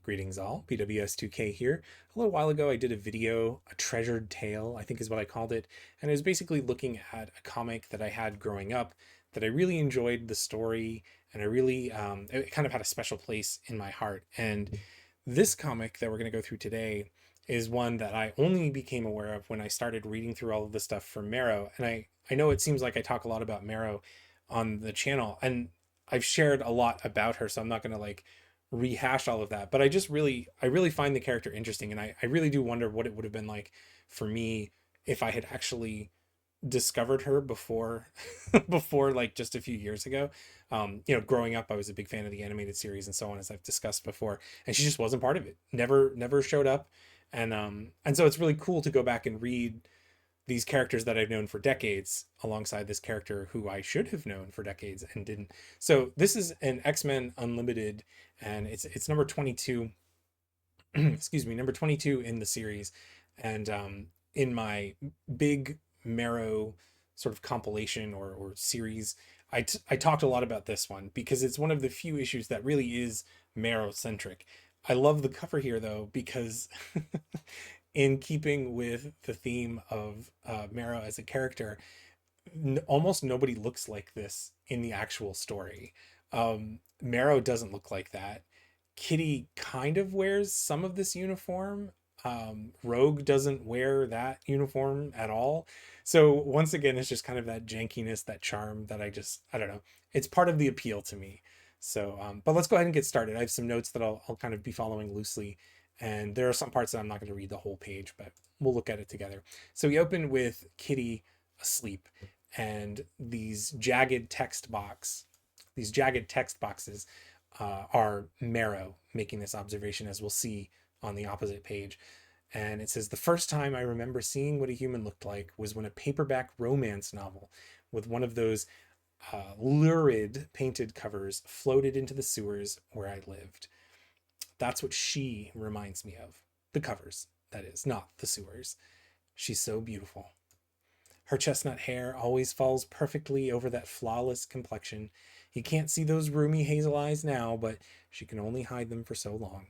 Greetings all, PWS2K here. A little while ago I did a video, a treasured tale, I think is what I called it, and it was basically looking at a comic that I had growing up that I really enjoyed the story, and it kind of had a special place in my heart. And this comic that we're going to go through today is one that I only became aware of when I started reading through all of the stuff from Marrow. And I know it seems like I talk a lot about Marrow on the channel, and I've shared a lot about her, so I'm not going to like rehash all of that. But I really find the character interesting, and I really do wonder what it would have been like for me if I had actually discovered her before before like just a few years ago. Growing up I was a big fan of the animated series and so on, as I've discussed before, and she just wasn't part of it, never showed up. And so it's really cool to go back and read these characters that I've known for decades alongside this character who I should have known for decades and didn't. So this is an X-Men Unlimited, and it's number 22. Excuse me, number 22 in the series. And in my big Marrow sort of compilation or series, I talked a lot about this one because it's one of the few issues that really is Marrow centric. I love the cover here though, because in keeping with the theme of Marrow as a character, almost nobody looks like this in the actual story. Marrow doesn't look like that. Kitty kind of wears some of this uniform. Rogue doesn't wear that uniform at all. So once again, it's just kind of that jankiness, that charm that I don't know. It's part of the appeal to me. So, but let's go ahead and get started. I have some notes that I'll kind of be following loosely. And there are some parts that I'm not going to read the whole page, but we'll look at it together. So we open with Kitty asleep, and these jagged text boxes are Marrow making this observation, as we'll see on the opposite page. And it says, the first time I remember seeing what a human looked like was when a paperback romance novel with one of those lurid painted covers floated into the sewers where I lived. That's what she reminds me of. The covers, that is, not the sewers. She's so beautiful. Her chestnut hair always falls perfectly over that flawless complexion. You can't see those roomy hazel eyes now, but she can only hide them for so long.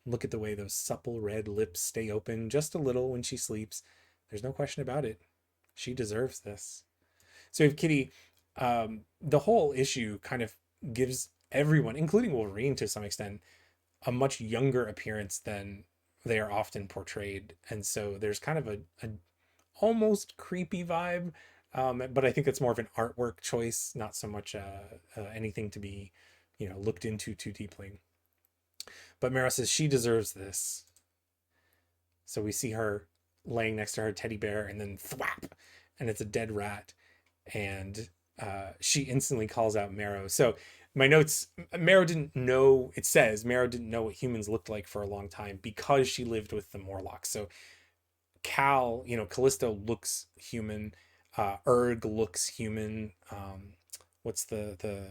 Look at the way those supple red lips stay open just a little when she sleeps. There's no question about it. She deserves this. So if Kitty, the whole issue kind of gives everyone, including Wolverine to some extent, a much younger appearance than they are often portrayed. And so there's kind of a almost creepy vibe. But I think it's more of an artwork choice, not so much anything to be, looked into too deeply. But Mara says she deserves this. So we see her laying next to her teddy bear, and then thwap, and it's a dead rat. And she instantly calls out Marrow. So my notes, Marrow didn't know, it says Marrow didn't know what humans looked like for a long time because she lived with the Morlocks. So Callisto looks human. Erg looks human. What's the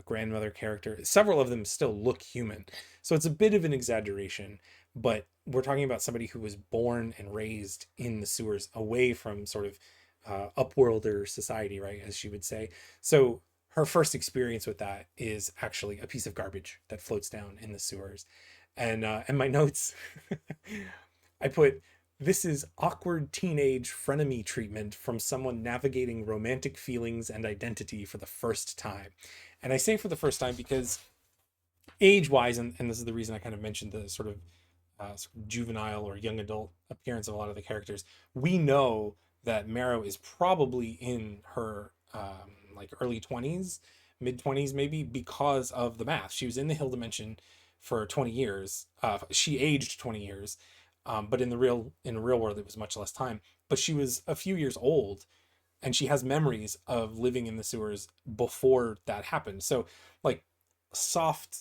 grandmother character? Several of them still look human. So it's a bit of an exaggeration, but we're talking about somebody who was born and raised in the sewers, away from sort of upworlder society, right, as she would say. So her first experience with that is actually a piece of garbage that floats down in the sewers. And my notes, I put, this is awkward teenage frenemy treatment from someone navigating romantic feelings and identity for the first time. And I say for the first time because age-wise, and this is the reason I kind of mentioned the sort of juvenile or young adult appearance of a lot of the characters, we know that Marrow is probably in her like early 20s, mid 20s maybe, because of the math. She was in the Hill Dimension for 20 years. She aged 20 years, but in the real world it was much less time. But she was a few years old, and she has memories of living in the sewers before that happened. So like soft,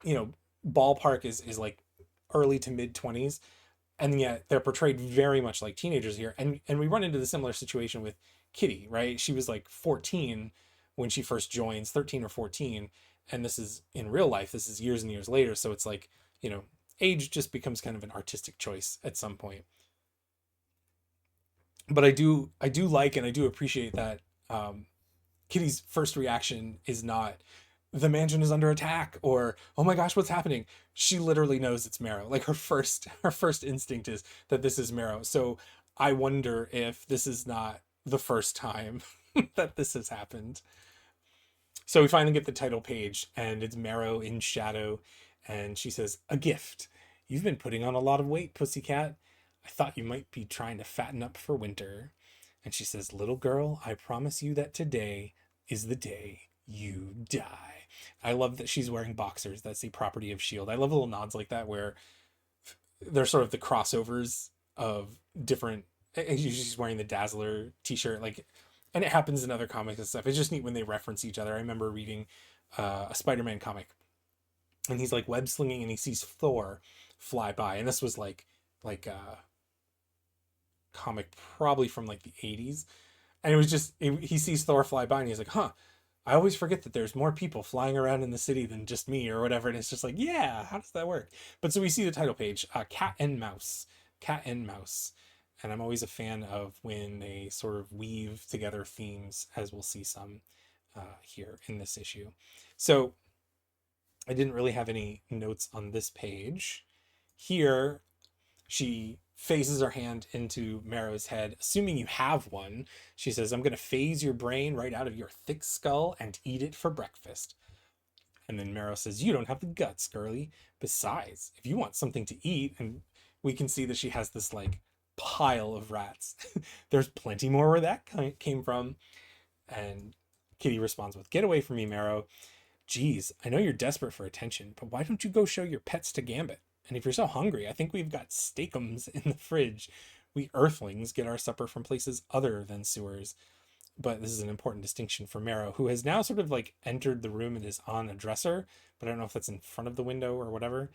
you know, ballpark is like early to mid 20s, and yet they're portrayed very much like teenagers here. And we run into the similar situation with Kitty, right? She was like 14 when she first joins, 13 or 14, and this is in real life, this is years and years later. So it's like, age just becomes kind of an artistic choice at some point. But I do like and I do appreciate that Kitty's first reaction is not the mansion is under attack, or oh my gosh, what's happening. She literally knows it's Marrow. Like her first instinct is that this is Marrow. So I wonder if this is not the first time that this has happened. So we finally get the title page, and it's Marrow in shadow, and she says, "A gift. You've been putting on a lot of weight, pussycat. I thought you might be trying to fatten up for winter." And she says, "Little girl, I promise you that today is the day you die." I love that she's wearing boxers. That's the property of Shield. I love little nods like that where they're sort of the crossovers of different. She's wearing the Dazzler t-shirt, like, and it happens in other comics and stuff. It's just neat when they reference each other. I remember reading a Spider-Man comic, and he's like web slinging, and he sees Thor fly by, and this was like a comic probably from like the 80s, and it was just he sees Thor fly by, and he's like, "Huh, I always forget that there's more people flying around in the city than just me," or whatever. And it's just like, yeah, how does that work? But so we see the title page, Cat and Mouse, Cat and Mouse. And I'm always a fan of when they sort of weave together themes, as we'll see some here in this issue. So I didn't really have any notes on this page. Here, she phases her hand into Marrow's head, assuming you have one. She says, "I'm going to phase your brain right out of your thick skull and eat it for breakfast." And then Marrow says, "You don't have the guts, girly. Besides, if you want something to eat," and we can see that she has this like pile of rats. There's plenty more where that came from. And Kitty responds with, "Get away from me, Marrow. Geez, I know you're desperate for attention, but why don't you go show your pets to Gambit? And if you're so hungry, I think we've got steakums in the fridge. We earthlings get our supper from places other than sewers." But this is an important distinction for Marrow, who has now sort of like entered the room and is on a dresser, but I don't know if that's in front of the window or whatever.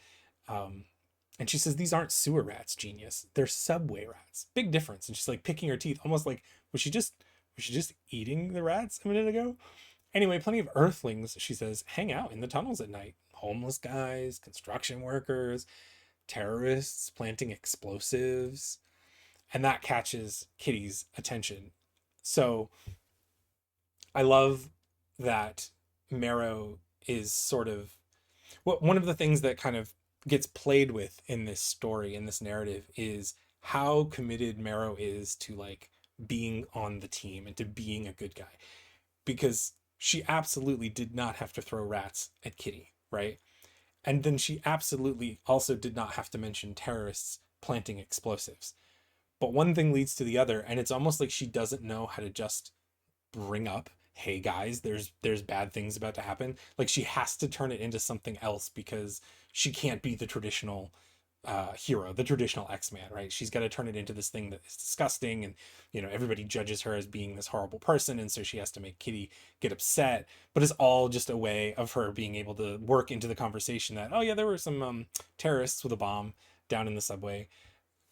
And she says, "These aren't sewer rats, genius. They're subway rats. Big difference." And she's like picking her teeth, almost like, was she just eating the rats a minute ago? Anyway, plenty of earthlings, she says, hang out in the tunnels at night. Homeless guys, construction workers, terrorists planting explosives. And that catches Kitty's attention. So I love that Marrow is sort of one of the things that kind of gets played with in this story, in this narrative, is how committed Marrow is to like being on the team and to being a good guy. Because she absolutely did not have to throw rats at Kitty, right? And then she absolutely also did not have to mention terrorists planting explosives. But one thing leads to the other, and it's almost like she doesn't know how to just bring up, "Hey guys, there's bad things about to happen." Like she has to turn it into something else because she can't be the traditional hero, the traditional X-Man, right? She's got to turn it into this thing that is disgusting, and everybody judges her as being this horrible person, and so she has to make Kitty get upset. But it's all just a way of her being able to work into the conversation that, oh yeah, there were some terrorists with a bomb down in the subway,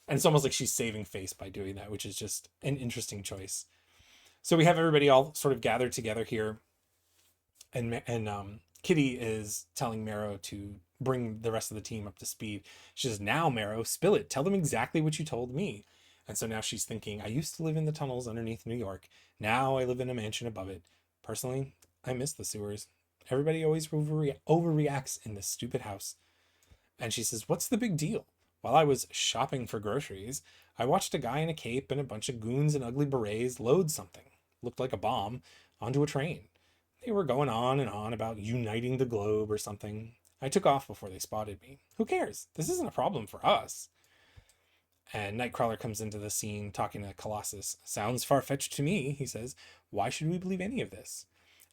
and it's almost like she's saving face by doing that, which is just an interesting choice. So we have everybody all sort of gathered together here, and Kitty is telling Marrow to bring the rest of the team up to speed. She says, "Now, Marrow, spill it. Tell them exactly what you told me." And so now she's thinking, "I used to live in the tunnels underneath New York. Now I live in a mansion above it. Personally, I miss the sewers. Everybody always overreacts in this stupid house." And she says, "What's the big deal? While I was shopping for groceries, I watched a guy in a cape and a bunch of goons in ugly berets load something, looked like a bomb, onto a train. They were going on and on about uniting the globe or something. I took off before they spotted me. Who cares? This isn't a problem for us." And Nightcrawler comes into the scene talking to Colossus. "Sounds far-fetched to me," he says. "Why should we believe any of this?"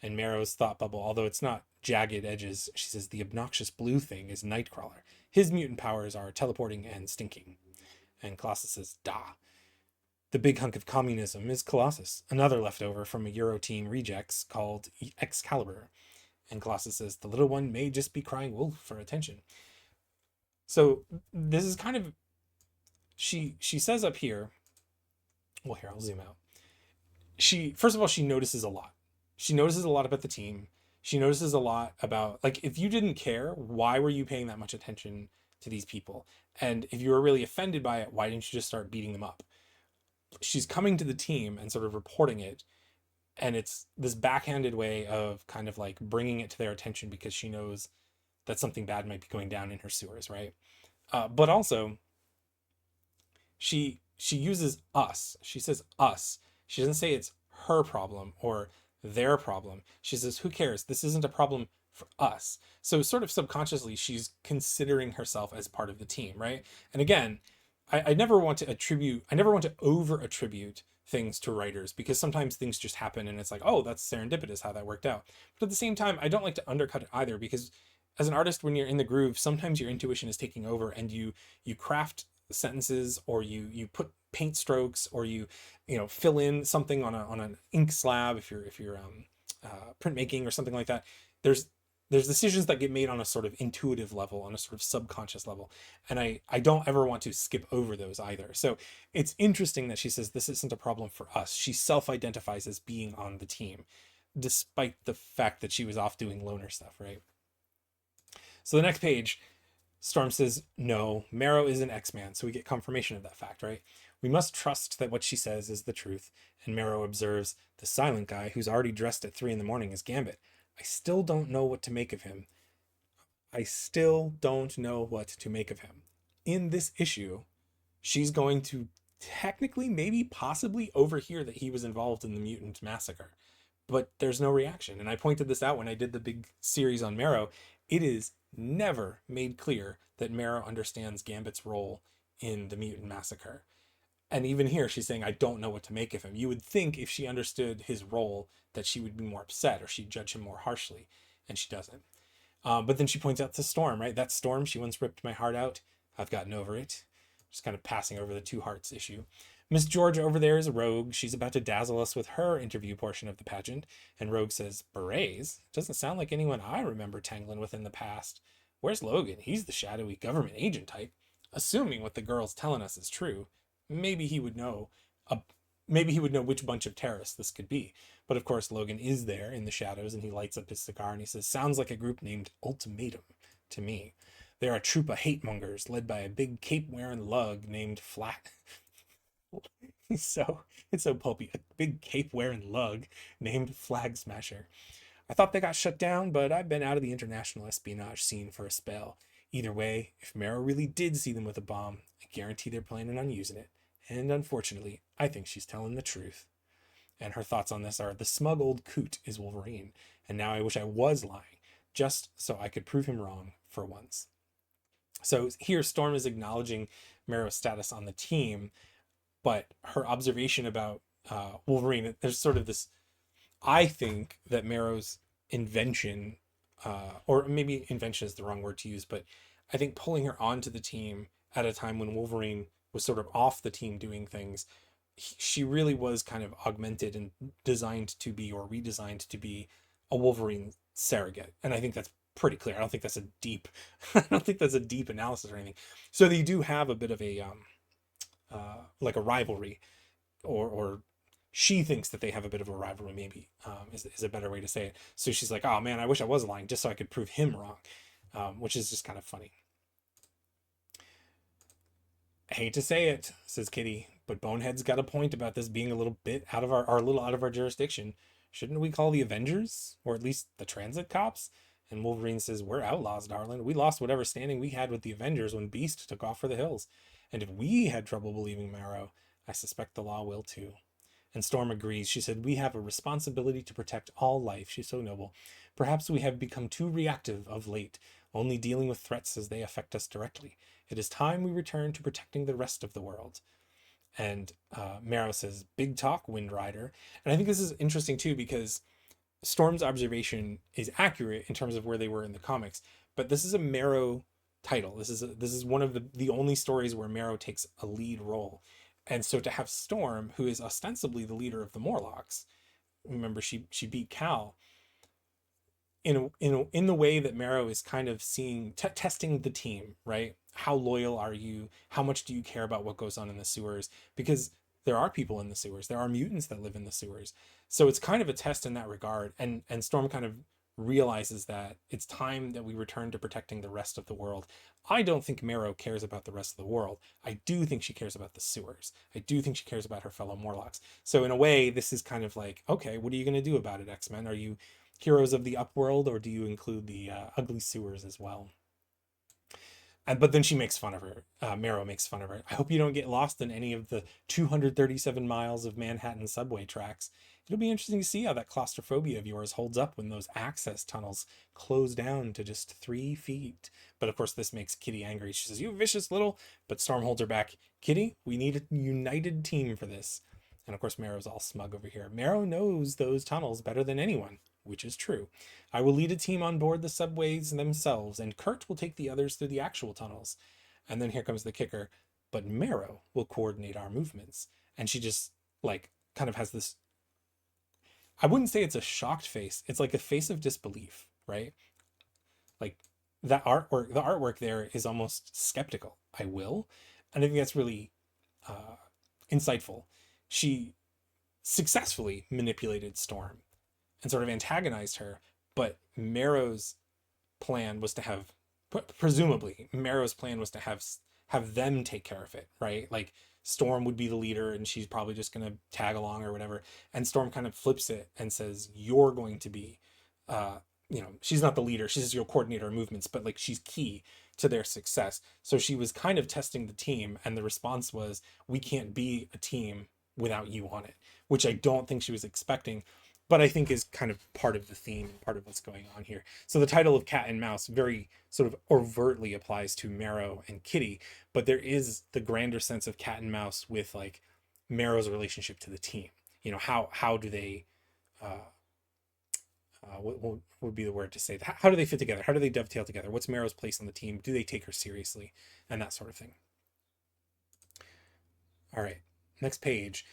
And Marrow's thought bubble, although it's not jagged edges, she says, "The obnoxious blue thing is Nightcrawler. His mutant powers are teleporting and stinking." And Colossus says, "Da. The big hunk of communism is Colossus, another leftover from a Euro team rejects called Excalibur." And Colossus says, "The little one may just be crying wolf for attention." So this is kind of, she says up here, well, here, I'll zoom out. First of all, she notices a lot. She notices a lot about the team. She notices a lot about, like, if you didn't care, why were you paying that much attention to these people? And if you were really offended by it, why didn't you just start beating them up? She's coming to the team and sort of reporting it And it's this backhanded way of kind of like bringing it to their attention because she knows that something bad might be going down in her sewers, right? But also, she uses us. She says us. She doesn't say it's her problem or their problem. She says, who cares? This isn't a problem for us. So sort of subconsciously, she's considering herself as part of the team, right? And again, I never want to attribute, I never want to over attribute things to writers because sometimes things just happen and it's like, oh, that's serendipitous how that worked out. But at the same time, I don't like to undercut it either because as an artist, when you're in the groove, sometimes your intuition is taking over and you craft sentences or you put paint strokes or you fill in something on an ink slab if you're printmaking or something like that. There's decisions that get made on a sort of intuitive level, on a sort of subconscious level, and I don't ever want to skip over those either. So it's interesting that she says this isn't a problem for us. She self-identifies as being on the team despite the fact that she was off doing loner stuff, right? So the next page, Storm says, no, Marrow is an X-Man, so we get confirmation of that fact, right? We must trust that what she says is the truth. And Marrow observes, the silent guy who's already dressed at 3 in the morning is Gambit. I still don't know what to make of him. I still don't know what to make of him. In this issue, she's going to technically, maybe, possibly overhear that he was involved in the mutant massacre. But there's no reaction. And I pointed this out when I did the big series on Marrow. It is never made clear that Marrow understands Gambit's role in the mutant massacre. And even here, she's saying, I don't know what to make of him. You would think if she understood his role that she would be more upset or she'd judge him more harshly, and she doesn't. But then she points out to Storm, right? That Storm, she once ripped my heart out. I've gotten over it. Just kind of passing over the two hearts issue. Miss George over there is a Rogue. She's about to dazzle us with her interview portion of the pageant. And Rogue says, berets? Doesn't sound like anyone I remember tangling with in the past. Where's Logan? He's the shadowy government agent type. Assuming what the girl's telling us is true, maybe he would know. Maybe he would know which bunch of terrorists this could be. But of course, Logan is there in the shadows, and he lights up his cigar and he says, sounds like a group named Ultimatum to me. They're a troop of hate mongers led by a big cape-wearing lug named Flat. It's so pulpy. A big cape-wearing lug named Flag Smasher. I thought they got shut down, but I've been out of the international espionage scene for a spell. Either way, if Marrow really did see them with a bomb, I guarantee they're planning on using it. And unfortunately, I think she's telling the truth. And her thoughts on this are, the smug old coot is Wolverine, and now I wish I was lying, just so I could prove him wrong for once. So here, Storm is acknowledging Marrow's status on the team, but her observation about Wolverine, there's sort of this, I think that Marrow's invention, or maybe invention is the wrong word to use, but I think pulling her onto the team at a time when Wolverine was sort of off the team doing things, she really was kind of augmented and designed to be, or redesigned to be, a Wolverine surrogate. And I think that's pretty clear. I don't think that's a deep, I don't think that's a deep analysis or anything. So they do have a bit of a, like a rivalry, or she thinks that they have a bit of a rivalry, maybe, is a better way to say it. So she's like, oh man, I wish I was lying just so I could prove him wrong, which is just kind of funny. I hate to say it, says Kitty, but Bonehead's got a point about this being a little bit out of our little out of our jurisdiction. Shouldn't we call the Avengers, or at least the transit cops? And Wolverine says, we're outlaws, darling. We lost whatever standing we had with the Avengers when Beast took off for the hills. And if we had trouble believing Marrow, I suspect the law will too. And Storm agrees. She said, we have a responsibility to protect all life. She's so noble. Perhaps we have become too reactive of late, only dealing with threats as they affect us directly. It is time we return to protecting the rest of the world. And Marrow says, big talk, Wind Rider. And I think this is interesting too, because Storm's observation is accurate in terms of where they were in the comics, but this is a Marrow title. This is one of the only stories where Marrow takes a lead role. And so to have Storm, who is ostensibly the leader of the Morlocks, remember she beat Cal, in the way that Marrow is kind of seeing, testing the team, right? How loyal are you? How much do you care about what goes on in the sewers? Because there are people in the sewers. There are mutants that live in the sewers. So it's kind of a test in that regard. And Storm kind of realizes that it's time that we return to protecting the rest of the world. I don't think Marrow cares about the rest of the world. I do think she cares about the sewers. I do think she cares about her fellow Morlocks. So in a way, this is kind of like, okay, what are you going to do about it, X-Men? Are you heroes of the upworld, or do you include the ugly sewers as well? But then she makes fun of her. Marrow makes fun of her. I hope you don't get lost in any of the 237 miles of Manhattan subway tracks. It'll be interesting to see how that claustrophobia of yours holds up when those access tunnels close down to just 3 feet. But of course, this makes Kitty angry. She says, "You vicious little..." But Storm holds her back. "Kitty, we need a united team for this." And of course, Marrow's all smug over here. Marrow knows those tunnels better than anyone, which is true. "I will lead a team on board the subways themselves, and Kurt will take the others through the actual tunnels." And then here comes the kicker. "But Marrow will coordinate our movements." And she just, like, kind of has this, I wouldn't say it's a shocked face. It's like a face of disbelief, right? Like, the artwork there is almost skeptical. "I will." And I think that's really insightful. She successfully manipulated Storm and sort of antagonized her, but Marrow's plan was to have, presumably Marrow's plan was to have them take care of it, right? Like, Storm would be the leader and she's probably just going to tag along or whatever, and Storm kind of flips it and says, "You're going to be she's not the leader, she's your coordinator of movements, but like she's key to their success." So she was kind of testing the team, and the response was, "We can't be a team without you on it," which I don't think she was expecting, but I think is kind of part of the theme and part of what's going on here. So the title of Cat and Mouse very sort of overtly applies to Marrow and Kitty, but there is the grander sense of Cat and Mouse with like Marrow's relationship to the team. How do they what would be the word to say? How do they fit together? How do they dovetail together? What's Marrow's place on the team? Do they take her seriously? And that sort of thing. All right, next page.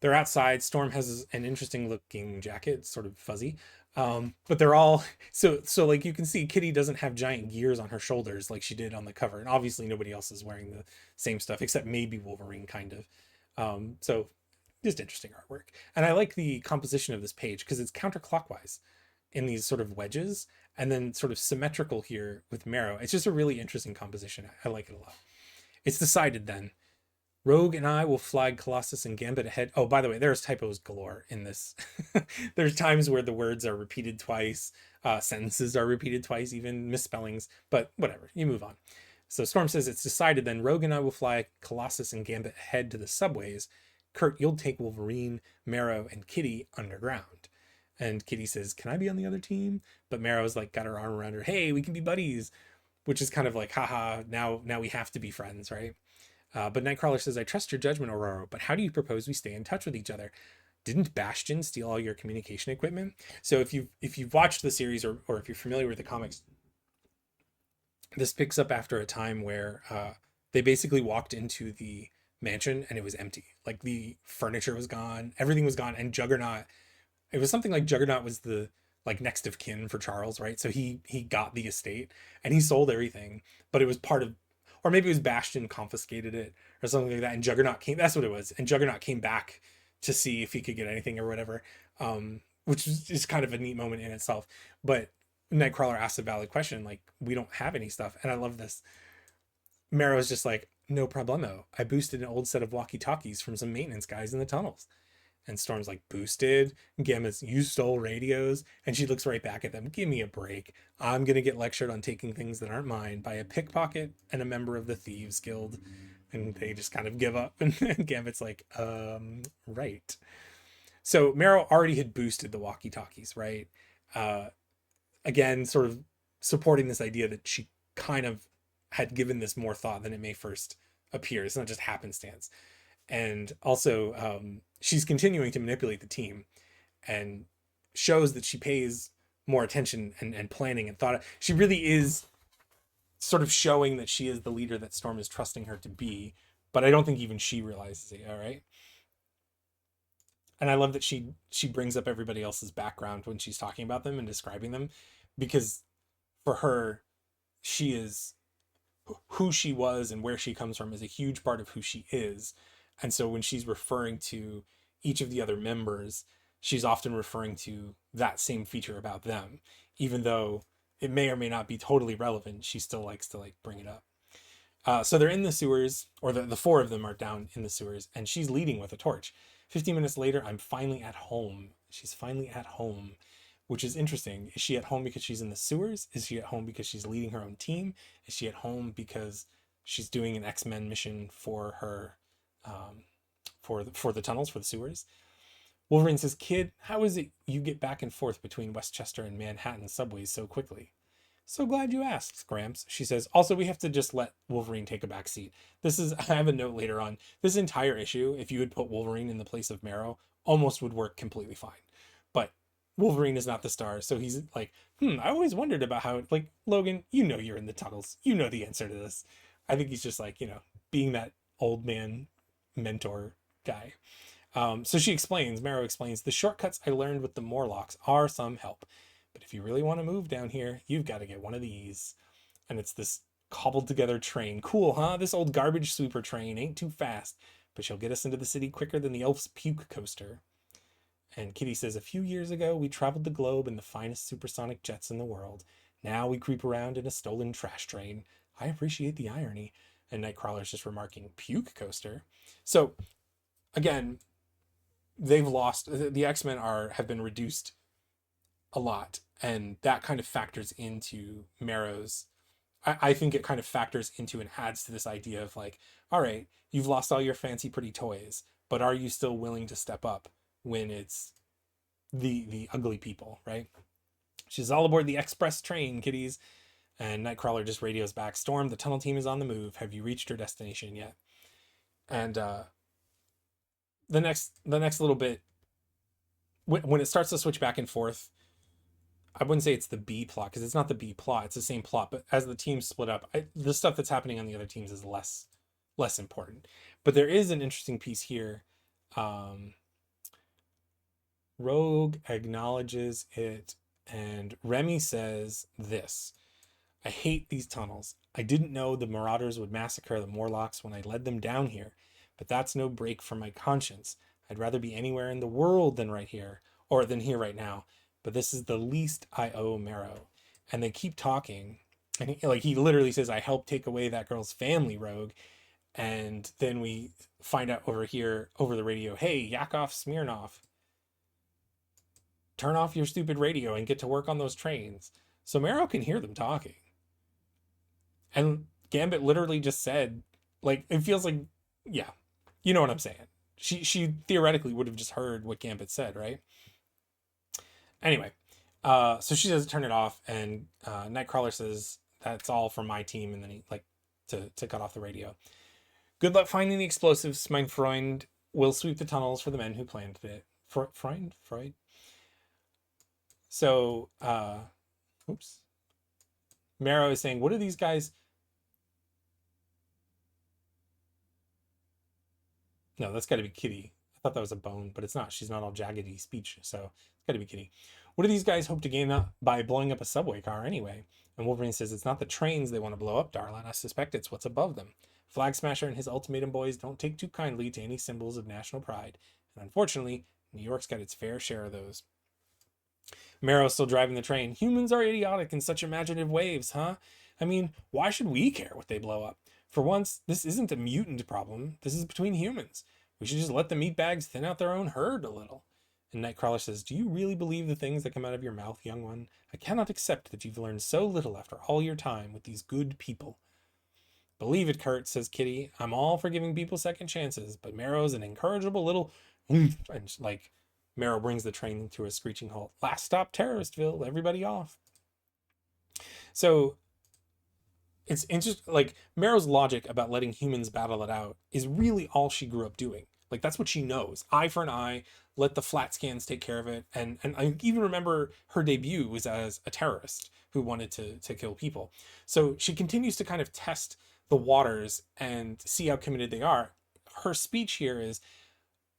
They're outside. Storm has an interesting looking jacket, sort of fuzzy. But they're all so like you can see Kitty doesn't have giant gears on her shoulders like she did on the cover. And obviously nobody else is wearing the same stuff except maybe Wolverine, kind of. So just interesting artwork. And I like the composition of this page because it's counterclockwise in these sort of wedges, and then sort of symmetrical here with Marrow. It's just a really interesting composition. I like it a lot. It's decided then. Rogue and I will flag Colossus and Gambit ahead. Oh, by the way, there's typos galore in this. There's times where the words are repeated twice, sentences are repeated twice, even misspellings, but whatever, you move on. So Storm says, "It's decided then. Rogue and I will fly Colossus and Gambit ahead to the subways. Kurt, you'll take Wolverine, Marrow, and Kitty underground." And Kitty says, "Can I be on the other team?" But Marrow's like got her arm around her. "Hey, we can be buddies," which is kind of like, haha, now we have to be friends, right? But Nightcrawler says, "I trust your judgment, Aurora, but how do you propose we stay in touch with each other? Didn't Bastion steal all your communication equipment?" So if you've watched the series, or if you're familiar with the comics, this picks up after a time where they basically walked into the mansion and it was empty. Like the furniture was gone, everything was gone, and Juggernaut, it was something like Juggernaut was the like next of kin for Charles, right? So he got the estate and he sold everything, but it was part of, or maybe it was Bastion confiscated it or something like that, and Juggernaut came, that's what it was, and Juggernaut came back to see if he could get anything or whatever, which is just kind of a neat moment in itself. But Nightcrawler asks a valid question, like, "We don't have any stuff." And I love this. Marrow's just like, "No problemo. I boosted an old set of walkie-talkies from some maintenance guys in the tunnels." And Storm's like, "Boosted?" Gamma's, "You stole radios?" And she looks right back at them. "Give me a break. I'm going to get lectured on taking things that aren't mine by a pickpocket and a member of the Thieves Guild." And they just kind of give up. And Gambit's like, right. So Marrow already had boosted the walkie-talkies, right? Again, sort of supporting this idea that she kind of had given this more thought than it may first appear. It's not just happenstance. And also, she's continuing to manipulate the team and shows that she pays more attention and planning and thought. She really is sort of showing that she is the leader that Storm is trusting her to be, but I don't think even she realizes it. All right. And I love that she brings up everybody else's background when she's talking about them and describing them, because for her, she is who she was and where she comes from is a huge part of who she is. And so when she's referring to each of the other members, she's often referring to that same feature about them, even though it may or may not be totally relevant. She still likes to like bring it up. So they're in the sewers, or the four of them are down in the sewers, and she's leading with a torch. 15 minutes later, I'm finally at home. She's finally at home, which is interesting. Is she at home because she's in the sewers? Is she at home because she's leading her own team? Is she at home because she's doing an X-Men mission for her, for the tunnels, for the sewers? Wolverine says, "Kid, how is it you get back and forth between Westchester and Manhattan subways so quickly?" "So glad you asked, Gramps." She says, "Also, we have to just let Wolverine take a back seat." This is, I have a note later on. This entire issue, if you had put Wolverine in the place of Marrow, almost would work completely fine. But Wolverine is not the star, so he's like, I always wondered about how, like, Logan, you know you're in the tunnels. You know the answer to this. I think he's just like, being that old man mentor guy. So she explains, Marrow explains, "The shortcuts I learned with the Morlocks are some help. But if you really want to move down here, you've got to get one of these." And it's this cobbled together train. Cool, huh? This old garbage sweeper train ain't too fast, but she'll get us into the city quicker than the elf's puke coaster. And Kitty says, "A few years ago, we traveled the globe in the finest supersonic jets in the world. Now we creep around in a stolen trash train. I appreciate the irony." And Nightcrawler's just remarking, "Puke coaster?" So, again, they've lost, the X-Men have been reduced a lot, and that kind of factors into Marrow's, I think it kind of factors into and adds to this idea of like, all right, you've lost all your fancy pretty toys, but are you still willing to step up when it's the ugly people, right? She's all aboard the express train, kiddies. And Nightcrawler just radios back, "Storm, the tunnel team is on the move. Have you reached your destination yet?" And the next little bit, when it starts to switch back and forth, I wouldn't say it's the B plot, because it's not the B plot. It's the same plot, but as the teams split up, the stuff that's happening on the other teams is less important. But there is an interesting piece here. Rogue acknowledges it, and Remy says this: "I hate these tunnels. I didn't know the Marauders would massacre the Morlocks when I led them down here, but that's no break for my conscience. I'd rather be anywhere in the world than right here, or than here right now. But this is the least I owe Marrow." And they keep talking, and he literally says, "I helped take away that girl's family, Rogue." And then we find out over here, over the radio, "Hey, Yakov Smirnov, turn off your stupid radio and get to work on those trains." So Marrow can hear them talking. And Gambit literally just said, like, it feels like, yeah, you know what I'm saying. She theoretically would have just heard what Gambit said, right? Anyway, so she says turn it off, and Nightcrawler says, "That's all from my team," and then he, like, to cut off the radio. "Good luck finding the explosives, mein Freund. We'll sweep the tunnels for the men who planted it." Freud? So, oops. Marrow is saying, "What are these guys?" No, that's got to be Kitty. I thought that was a bone, but it's not. She's not all jaggedy speech, so it's got to be Kitty. "What do these guys hope to gain up by blowing up a subway car anyway?" And Wolverine says, "It's not the trains they want to blow up, darling. I suspect it's what's above them. Flag Smasher and his Ultimatum boys don't take too kindly to any symbols of national pride. And unfortunately, New York's got its fair share of those." Marrow's still driving the train. "Humans are idiotic in such imaginative ways, huh? I mean, why should we care what they blow up? For once, this isn't a mutant problem. This is between humans. We should just let the meatbags thin out their own herd a little." And Nightcrawler says, "Do you really believe the things that come out of your mouth, young one? I cannot accept that you've learned so little after all your time with these good people." "Believe it, Kurt," says Kitty. "I'm all for giving people second chances, but Marrow's an incorrigible little oomph." And like, Marrow brings the train to a screeching halt. "Last stop, Terroristville. Everybody off." So it's interesting, like, Marrow's logic about letting humans battle it out is really all she grew up doing. Like, that's what she knows. Eye for an eye, let the flat scans take care of it. And I even remember her debut was as a terrorist who wanted to kill people. So she continues to kind of test the waters and see how committed they are. Her speech here is,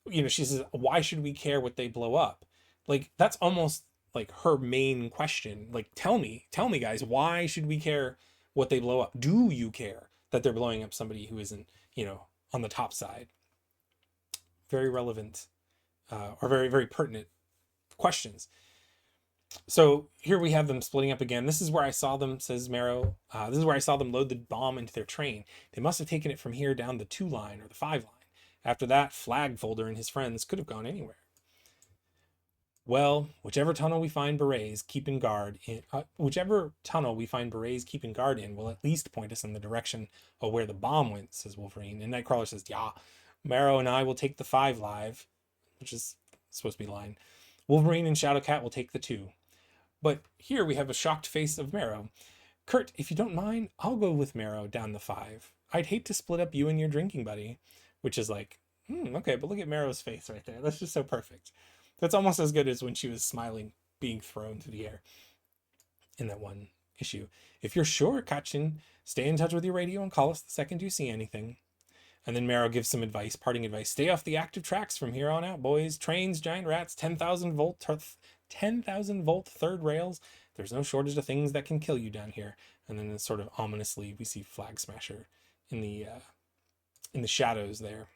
she says, "Why should we care what they blow up?" Like, that's almost like her main question. Like, tell me guys, why should we care what they blow up? Do you care that they're blowing up somebody who isn't, on the top side? Very relevant, or very, very pertinent questions. So here we have them splitting up again. This is where I saw them, says Marrow. This is where I saw them load the bomb into their train. They must have taken it from here down the 2 line or the 5 line. After that, Flag Folder and his friends could have gone anywhere. Well, whichever tunnel we find berets keeping guard in, whichever tunnel we find berets keeping guard in will at least point us in the direction of where the bomb went, says Wolverine. And Nightcrawler says, yeah, Marrow and I will take the 5 live, which is supposed to be line. Wolverine and Shadowcat will take the 2. But here we have a shocked face of Marrow. Kurt, if you don't mind, I'll go with Marrow down the 5. I'd hate to split up you and your drinking buddy, which is like, okay, but look at Marrow's face right there. That's just so perfect. That's almost as good as when she was smiling, being thrown through the air in that one issue. If you're sure, Kachin, stay in touch with your radio and call us the second you see anything. And then Marrow gives some advice, parting advice. Stay off the active tracks from here on out, boys. Trains, giant rats, 10,000 volt third rails. There's no shortage of things that can kill you down here. And then sort of ominously, we see Flag Smasher in the shadows there.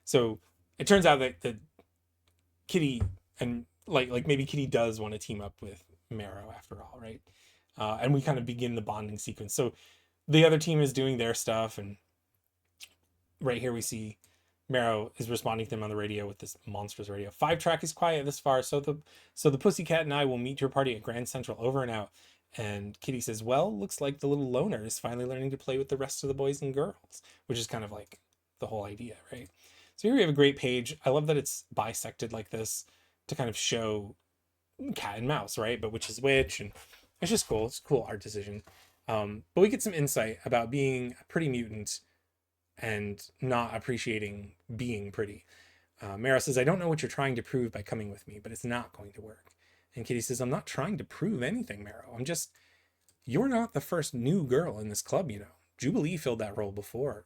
So it turns out that Kitty and like maybe Kitty does want to team up with Marrow after all, right? And we kind of begin the bonding sequence. So the other team is doing their stuff, and right here we see Marrow is responding to them on the radio with this monstrous radio. 5 track is quiet this far, so the Pussycat and I will meet your party at Grand Central. Over and out. And Kitty says, well, looks like the little loner is finally learning to play with the rest of the boys and girls, which is kind of like the whole idea, right? So here we have a great page. I love that it's bisected like this to kind of show cat and mouse, right? But which is which, and it's just cool. It's a cool art decision. But we get some insight about being a pretty mutant and not appreciating being pretty. Marrow says, I don't know what you're trying to prove by coming with me, but it's not going to work. And Kitty says, I'm not trying to prove anything, Marrow. You're not the first new girl in this club, you know. Jubilee filled that role before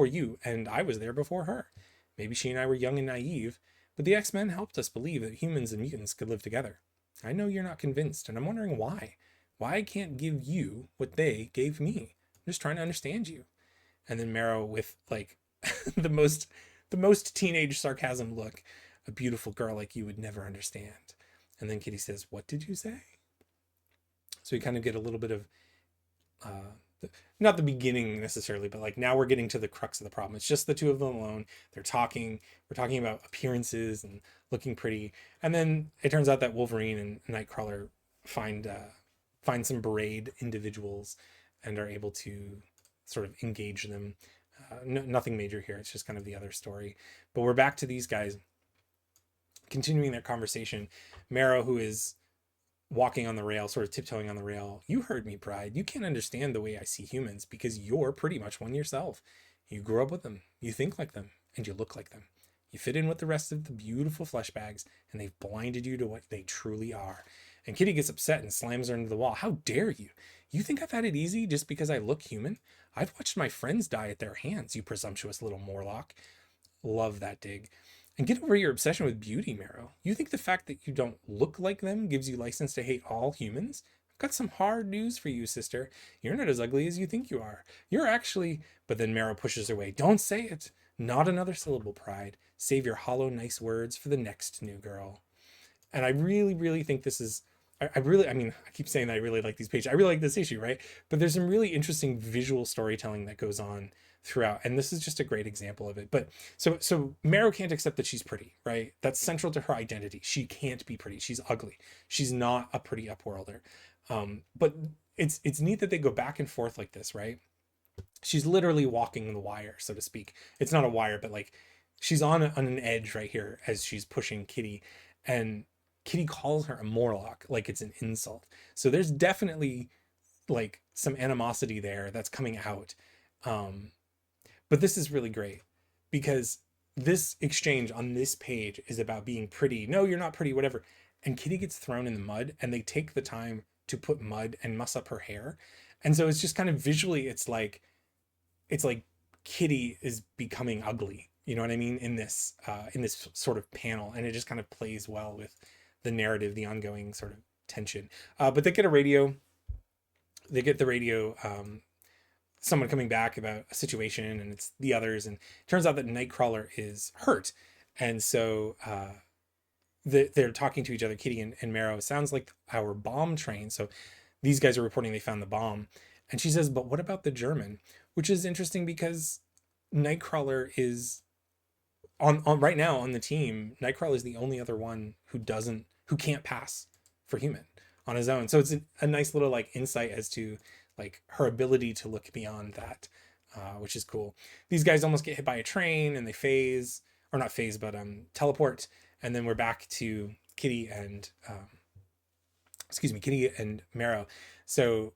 you, and I was there before her. Maybe she and I were young and naive, but the X-Men helped us believe that humans and mutants could live together. I know you're not convinced, and I'm wondering why. Why I can't give you what they gave me. I'm just trying to understand you. And then Marrow with like the most teenage sarcasm look, a beautiful girl like you would never understand. And then Kitty says, what did you say? So we kind of get a little bit of not the beginning necessarily, but like now we're getting to the crux of the problem. It's just the two of them alone. They're talking. We're talking about appearances and looking pretty. And then it turns out that Wolverine and Nightcrawler find some beret individuals and are able to sort of engage them. Nothing major here. It's just kind of the other story. But we're back to these guys continuing their conversation. Marrow, who is walking on the rail, sort of tiptoeing on the rail. You heard me, Pride. You can't understand the way I see humans because you're pretty much one yourself. You grew up with them. You think like them, and you look like them. You fit in with the rest of the beautiful flesh bags, and they've blinded you to what they truly are. And Kitty gets upset and slams her into the wall. How dare you? You think I've had it easy just because I look human? I've watched my friends die at their hands, you presumptuous little Morlock. Love that dig. And get over your obsession with beauty, Marrow. You think the fact that you don't look like them gives you license to hate all humans? I've got some hard news for you, sister. You're not as ugly as you think you are. You're actually... But then Marrow pushes her away. Don't say it. Not another syllable, Pride. Save your hollow, nice words for the next new girl. And I really, really think this is... I keep saying that I really like these pages. I really like this issue, right? But there's some really interesting visual storytelling that goes on throughout, and this is just a great example of it. But so Marrow can't accept that she's pretty, right? That's central to her identity. She can't be pretty. She's ugly. She's not a pretty upworlder. But it's neat that they go back and forth like this, right? She's literally walking the wire, so to speak. It's not a wire, but like she's on an edge right here as she's pushing Kitty, and Kitty calls her a Morlock like it's an insult. So there's definitely like some animosity there that's coming out. But this is really great because this exchange on this page is about being pretty. No, you're not pretty, whatever. And Kitty gets thrown in the mud, and they take the time to put mud and muss up her hair. And so it's just kind of visually, it's like Kitty is becoming ugly. You know what I mean? In this sort of panel. And it just kind of plays well with the narrative, the ongoing sort of tension. But they get the radio, someone coming back about a situation, and it's the others, and it turns out that Nightcrawler is hurt. And so they're talking to each other, Kitty and Marrow. It sounds like our bomb train. So these guys are reporting they found the bomb. And she says, but what about the German? Which is interesting because Nightcrawler is on right now on the team. Nightcrawler is the only other one who can't pass for human on his own. So it's a nice little like insight as to like her ability to look beyond that, which is cool. These guys almost get hit by a train and they phase, or not phase, but teleport, and then we're back to Kitty and Kitty and Marrow. So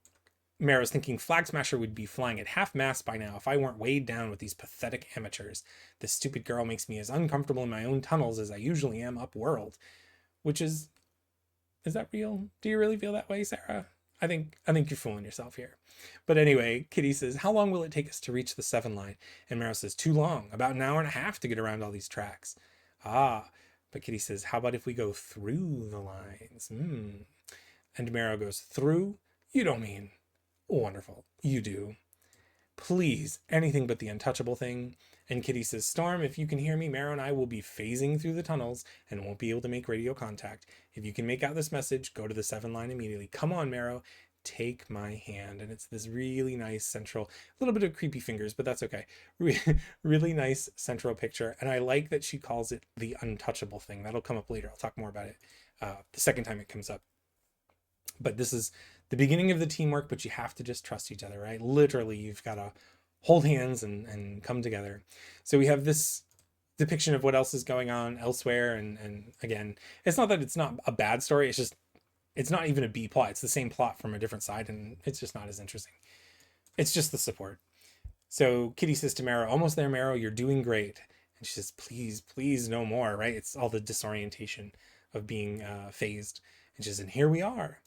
Marrow's thinking Flag Smasher would be flying at half mast by now if I weren't weighed down with these pathetic amateurs. This stupid girl makes me as uncomfortable in my own tunnels as I usually am up world. Which is that real? Do you really feel that way, Sarah? I think you're fooling yourself here. But anyway, Kitty says, how long will it take us to reach the 7 line? And Marrow says, too long, about an hour and a half to get around all these tracks. Ah, but Kitty says, how about if we go through the lines? And Marrow goes, through? You don't mean. Wonderful. You do. Please, anything but the untouchable thing. And Kitty says, Storm, if you can hear me, Marrow and I will be phasing through the tunnels and won't be able to make radio contact. If you can make out this message, go to the 7 line immediately. Come on, Marrow. Take my hand. And it's this really nice central, a little bit of creepy fingers, but that's okay. Really nice central picture. And I like that she calls it the untouchable thing. That'll come up later. I'll talk more about it the second time it comes up. But this is the beginning of the teamwork, but you have to just trust each other, right? Literally, you've got to hold hands and come together. So we have this depiction of what else is going on elsewhere. And again, it's not that it's not a bad story. It's just, it's not even a B plot. It's the same plot from a different side, and it's just not as interesting. It's just the support. So Kitty says to Marrow, almost there, Marrow, you're doing great. And she says, please, please, no more, right? It's all the disorientation of being phased. And she says, and here we are.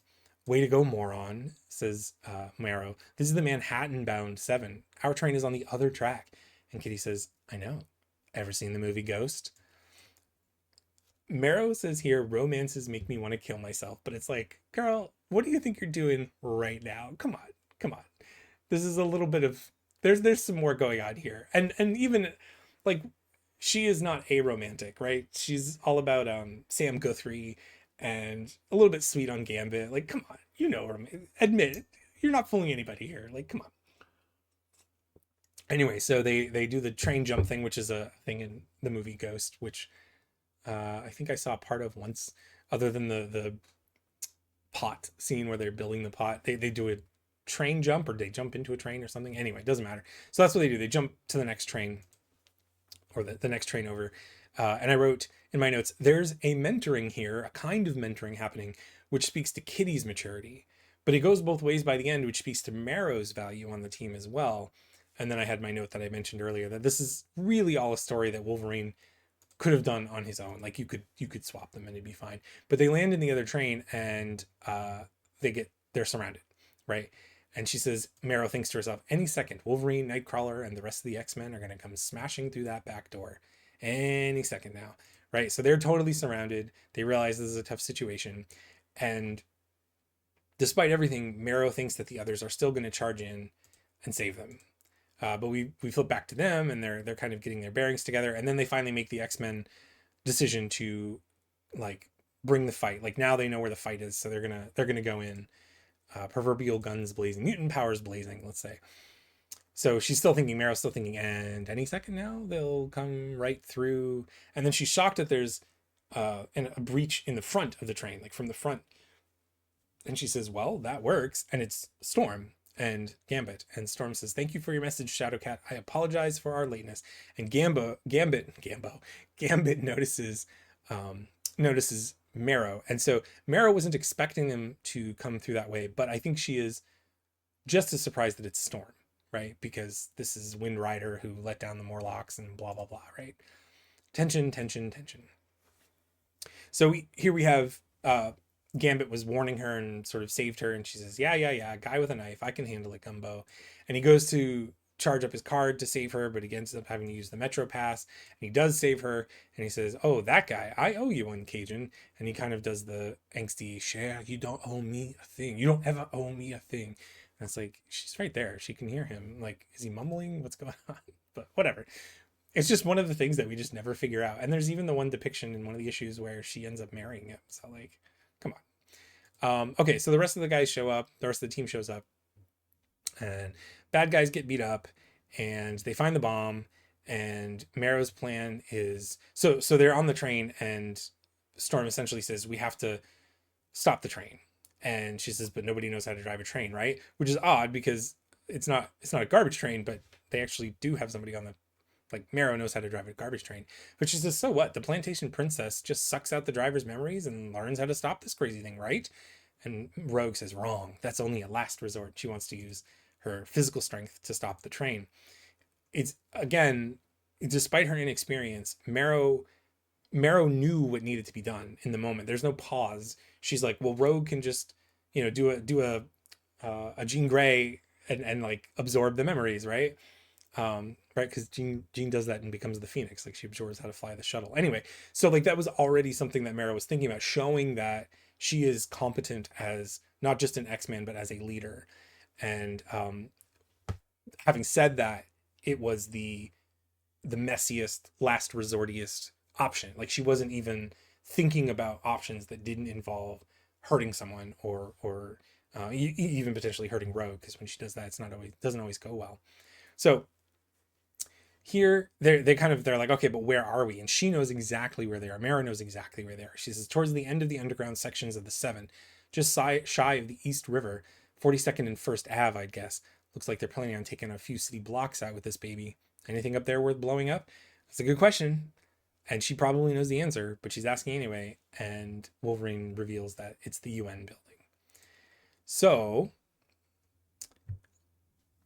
Way to go, moron, says Marrow. This is the Manhattan-bound 7. Our train is on the other track. And Kitty says, I know. Ever seen the movie Ghost? Marrow says here, romances make me want to kill myself. But it's like, girl, what do you think you're doing right now? Come on, come on. This is a little bit of, there's some more going on here. And even, like, she is not aromantic, right? She's all about Sam Guthrie and a little bit sweet on Gambit. Like, come on, you know her. Admit it. You're not fooling anybody here. Like, come on. Anyway, so they do the train jump thing, which is a thing in the movie Ghost, which I think I saw part of once, other than the pot scene where they're building the pot. They do a train jump, or they jump into a train or something. Anyway, it doesn't matter. So that's what they do. They jump to the next train, or the next train over. And I wrote in my notes, there's a mentoring here, a kind of mentoring happening, which speaks to Kitty's maturity. But it goes both ways by the end, which speaks to Marrow's value on the team as well. And then I had my note that I mentioned earlier, that this is really all a story that Wolverine could have done on his own. Like, you could swap them and it'd be fine. But they land in the other train, and they're surrounded, right? And she says, Marrow thinks to herself, any second, Wolverine, Nightcrawler, and the rest of the X-Men are going to come smashing through that back door. Any second now, right? So they're totally surrounded. They realize this is a tough situation. And despite everything, Marrow thinks that the others are still going to charge in and save them. But we flip back to them, and they're kind of getting their bearings together. And then they finally make the X-Men decision to, like, bring the fight. Like, now they know where the fight is, so they're gonna go in, proverbial guns blazing, mutant powers blazing, let's say. So she's still thinking, Marrow's still thinking, and any second now they'll come right through. And then she's shocked that there's a breach in the front of the train, like from the front. And she says, well, that works. And it's Storm and Gambit. And Storm says, thank you for your message, Shadowcat. I apologize for our lateness. And Gambit notices Marrow. And so Marrow wasn't expecting them to come through that way, but I think she is just as surprised that it's Storm, right? Because this is Wind Rider who let down the Morlocks and blah, blah, blah, right? Tension, tension, tension. So here we have Gambit was warning her and sort of saved her, and she says, yeah, guy with a knife, I can handle it, Gumbo. And he goes to charge up his card to save her, but he ends up having to use the Metro Pass, and he does save her, and he says, oh, that guy, I owe you one, Cajun. And he kind of does the angsty, share, you don't owe me a thing, you don't ever owe me a thing. And it's like, she's right there, she can hear him. Like, is he mumbling? What's going on? But whatever. It's just one of the things that we just never figure out. And there's even the one depiction in one of the issues where she ends up marrying him. So like, come on. Okay, so the rest of the guys show up. The rest of the team shows up, and bad guys get beat up, and they find the bomb. And Marrow's plan is so they're on the train, and Storm essentially says we have to stop the train. And she says, but nobody knows how to drive a train, right? Which is odd because it's not a garbage train, but they actually do have somebody on the, like, Marrow knows how to drive a garbage train. But she says, so what? The plantation princess just sucks out the driver's memories and learns how to stop this crazy thing, right? And Rogue says, wrong. That's only a last resort. She wants to use her physical strength to stop the train. It's, again, despite her inexperience, Marrow knew what needed to be done in the moment. There's no pause. She's like, well, Rogue can just, do a Jean Grey and like absorb the memories, right? Right, because Jean does that and becomes the Phoenix. Like, she absorbs how to fly the shuttle. Anyway, so like that was already something that Marrow was thinking about, showing that she is competent as not just an X-Man but as a leader. And having said that, it was the messiest, last resortiest option. Like, she wasn't even thinking about options that didn't involve hurting someone or even potentially hurting Rogue, because when she does that, it's not always doesn't always go well. So here they're like, okay, but where are we? And she knows exactly where they are. Mara knows exactly where they are. She says, towards the end of the underground sections of the 7, just shy of the East River, 42nd and First Ave, I'd guess. Looks like they're planning on taking a few city blocks out with this baby. Anything up there worth blowing up? That's a good question. And she probably knows the answer, but she's asking anyway. And Wolverine reveals that it's the UN building. So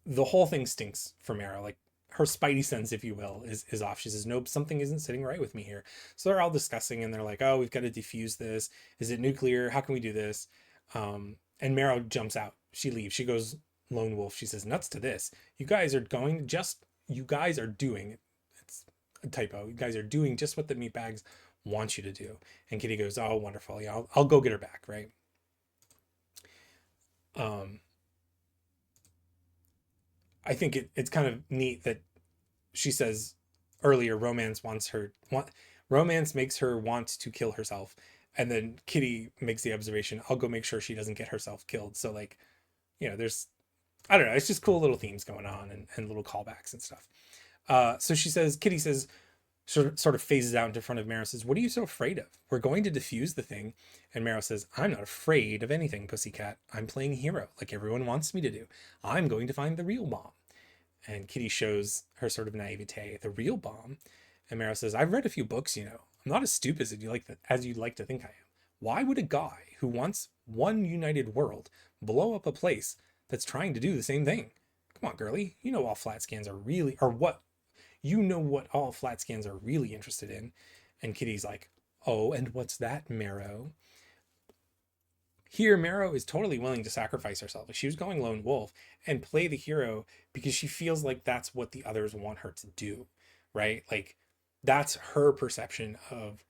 the whole thing stinks for Mara. Like, her spidey sense, if you will, is off. She says, nope, something isn't sitting right with me here. So they're all discussing, and they're like, oh, we've got to defuse this. Is it nuclear? How can we do this? And Marrow jumps out. She leaves. She goes lone wolf. She says, nuts to this. You guys are doing, it's a typo. You guys are doing just what the meatbags want you to do. And Kitty goes, oh, wonderful. Yeah, I'll go get her back, right? I think it's kind of neat that she says earlier, romance makes her want to kill herself. And then Kitty makes the observation, I'll go make sure she doesn't get herself killed. So like, there's, I don't know, it's just cool little themes going on, and little callbacks and stuff. So Kitty says, sort of phases out into front of Marrow, says, what are you so afraid of? We're going to defuse the thing. And Marrow says, I'm not afraid of anything, pussycat. I'm playing hero like everyone wants me to do. I'm going to find the real bomb. And Kitty shows her sort of naivete, the real bomb. And Marrow says, I've read a few books, I'm not as stupid as you'd like to think I am. Why would a guy who wants one united world blow up a place that's trying to do the same thing? Come on, girlie. All flat scans are really, or what? What all flat scans are really interested in. And Kitty's like, oh, and what's that, Marrow? Here, Marrow is totally willing to sacrifice herself. If she was going lone wolf and play the hero because she feels like that's what the others want her to do, right? Like, that's her perception of,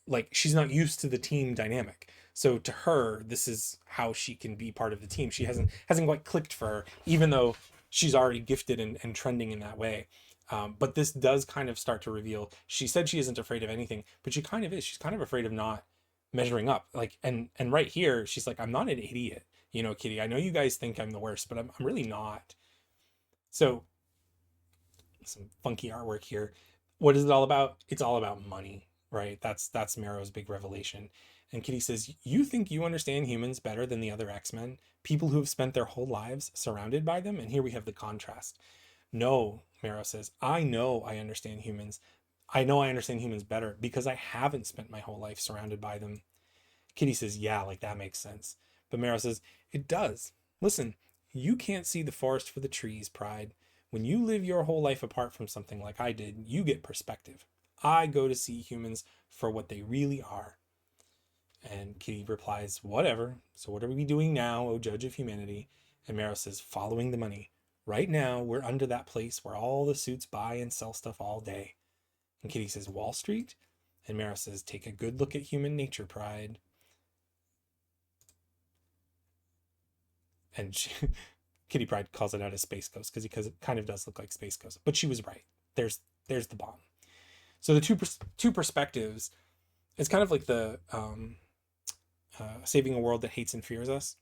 like, she's not used to the team dynamic. So to her, this is how she can be part of the team. She hasn't quite clicked for her, even though she's already gifted and trending in that way. But this does kind of start to reveal, she said she isn't afraid of anything, but she kind of is. She's kind of afraid of not measuring up. Like, and right here, she's like, I'm not an idiot, Kitty. I know you guys think I'm the worst, but I'm really not. So some funky artwork here. What is it all about? It's all about money, right? That's Marrow's big revelation. And Kitty says, you think you understand humans better than the other X-Men? People who have spent their whole lives surrounded by them? And here we have the contrast. No, Marrow says, I know I understand humans. I know I understand humans better because I haven't spent my whole life surrounded by them. Kitty says, yeah, like that makes sense. But Marrow says, it does. Listen, you can't see the forest for the trees, Pride. When you live your whole life apart from something like I did, you get perspective. I go to see humans for what they really are. And Kitty replies, whatever. So what are we doing now, O judge of humanity? And Marrow says, following the money. Right now, we're under that place where all the suits buy and sell stuff all day. And Kitty says, Wall Street? And Marrow says, take a good look at human nature, Pride. And Kitty Pryde calls it out as Space Ghost because it kind of does look like Space Ghost. But she was right. There's there's the bomb. So the two perspectives, it's kind of like the saving a world that hates and fears us,